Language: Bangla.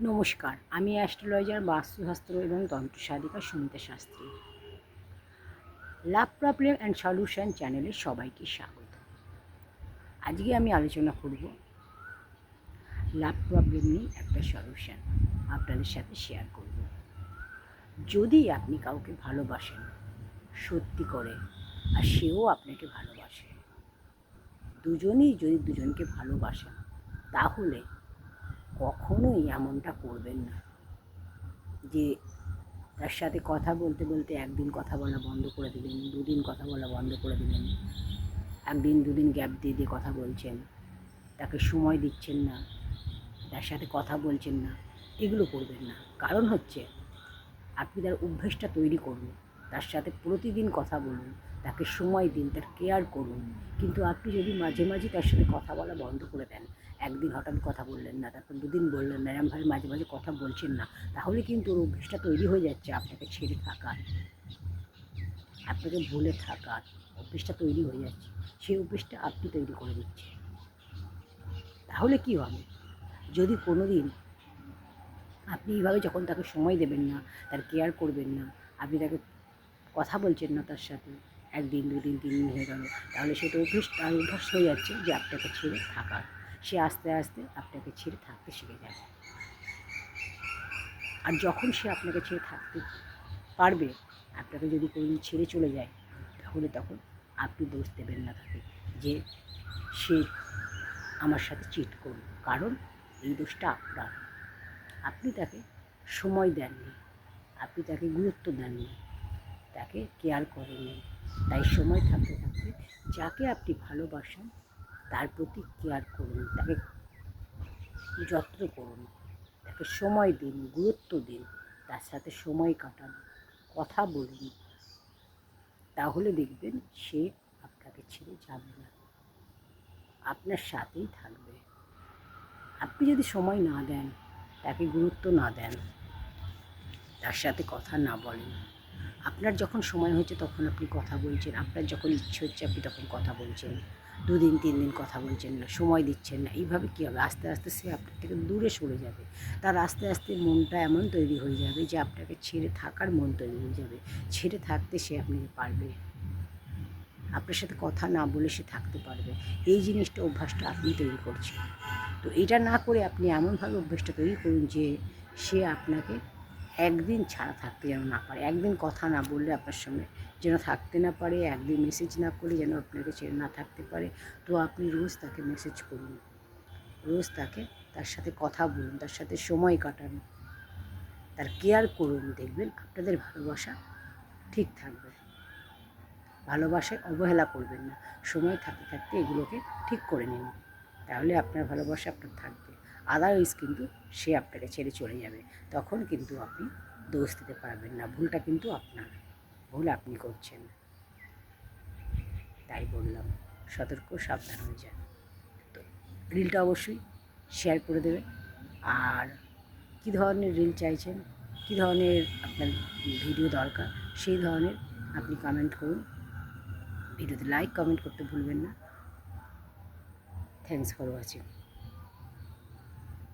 নমস্কার, আমি অ্যাস্ট্রোলজার, বাস্তুশাস্ত্র এবং তন্ত্রসাধিকা Sumita Shastri. Love problem and solution চ্যানেলে সবাইকে স্বাগত। আজকে আমি আলোচনা করব লাভ প্রবলেম নিয়ে একটা সলিউশন আপনাদের সাথে শেয়ার করব। যদি আপনি কাউকে ভালোবাসেন সত্যি করে, আর সেও আপনাকে ভালোবাসে, দুজনেই যদি দুজনকে ভালোবাসেন, তাহলে কখনোই এমনটা করবেন না যে তার সাথে কথা বলতে বলতে একদিন কথা বলা বন্ধ করে দিলেন, দুদিন কথা বলা বন্ধ করে দিলেন, একদিন দুদিন গ্যাপ দিয়ে দিয়ে কথা বলছেন, তাকে সময় দিচ্ছেন না, তার সাথে কথা বলছেন না। এগুলো করবেন না। কারণ হচ্ছে, আপনি তার অভ্যেসটা তৈরি করুন, তার সাথে প্রতিদিন কথা বলুন, তাকে সময় দিন, তার কেয়ার করুন। কিন্তু আপনি যদি মাঝে মাঝে তার সাথে কথা বলা বন্ধ করে দেন, একদিন হঠাৎ কথা বললেন না, তারপর দুদিন বললেন না, এরমভাবে মাঝে মাঝে কথা বলছেন না, তাহলে কিন্তু ওর অভ্যেসটা তৈরি হয়ে যাচ্ছে আপনাকে ছেড়ে থাকার, আপনাকে ভুলে থাকার অভ্যেসটা তৈরি হয়ে যাচ্ছে। সেই অভ্যেসটা আপনি তৈরি করে দিচ্ছেন। তাহলে কী হবে? যদি কোনো দিন আপনি এইভাবে যখন তাকে সময় দেবেন না, তার কেয়ার করবেন না, আপনি তাকে কথা বলছেন না তার সাথে, একদিন দুদিন তিন দিন হয়ে গেল, তাহলে সেটা অভ্যাস হয়ে যাচ্ছে যে আপনাকে ছেড়ে থাকার। সে আস্তে আস্তে আপনাকে ছেড়ে থাকতে শিখে যাবে। আর যখন সে আপনাকে ছেড়ে থাকতে পারবে, আপনাকে যদি কোনোদিন ছেড়ে চলে যায়, তাহলে তখন আপনি দোষ দেবেন না তাকে যে সে আমার সাথে চিট করল। কারণ এই দোষটা আপনার। আপনি তাকে সময় দেননি, আপনি তাকে গুরুত্ব দেননি, তাকে কেয়ার করেননি। তাই সময় থাকতে থাকতে যাকে আপনি ভালোবাসেন তার প্রতি কেয়ার করুন, তাকে যত্ন করুন, তাকে সময় দিন, গুরুত্ব দিন, তার সাথে সময় কাটান, কথা বলুন। তাহলে দেখবেন সে আপনাকে ছেড়ে যাবে না, আপনার সাথেই থাকবে। আপনি যদি সময় না দেন, তাকে গুরুত্ব না দেন, তার সাথে কথা না বলেন, আপনার যখন সময় হচ্ছে তখন আপনি কথা বলছেন, আপনার যখন ইচ্ছে হচ্ছে আপনি তখন কথা বলছেন, দুদিন তিন দিন কথা বলছেন না, সময় দিচ্ছেন না, এইভাবে কী হবে? আস্তে আস্তে সে আপনার থেকে দূরে সরে যাবে। তার আস্তে আস্তে মনটা এমন তৈরি হয়ে যাবে যে আপনাকে ছেড়ে থাকার মন তৈরি হয়ে যাবে। ছেড়ে থাকতে সে আপনাকে পারবে, আপনার সাথে কথা না বলে সে থাকতে পারবে। এই জিনিসটা, অভ্যাসটা আপনি তৈরি করছেন। তো এটা না করে আপনি এমনভাবে অভ্যাসটা তৈরি করুন যে সে আপনাকে একদিন ছাড়া থাকতে যেন না পারে, একদিন কথা না বললে আপনার সঙ্গে যেন থাকতে না পারে, একদিন মেসেজ না করলে যেন আপনাকে ছেড়ে না থাকতে পারে। তো আপনি রোজ তাকে মেসেজ করুন, রোজ তার সাথে কথা বলুন, তার সাথে সময় কাটান, তার কেয়ার করুন। দেখবেন আপনাদের ভালোবাসা ঠিক থাকবে। ভালোবাসায় অবহেলা করবেন না, সময় থাকতে থাকতে এগুলোকে ঠিক করে নিন, তাহলে আপনার ভালোবাসা আপনার থাকবে। আদারওয়াইজ কিন্তু সে আপনাকে ছেড়ে চলে যাবে, তখন কিন্তু আপনি দোষ দিতে পারবেন না। ভুলটা কিন্তু আপনার, ভুল আপনি করছেন। তাই বললাম, সতর্ক, সাবধান হয়ে যান। তো রিলটা অবশ্যই শেয়ার করে দেবেন। আর কী ধরনের রিল চাইছেন, কী ধরনের আপনার ভিডিও দরকার, সেই ধরনের আপনি কমেন্ট করুন। ভিডিওতে লাইক কমেন্ট করতে ভুলবেন না। Thanks for watching.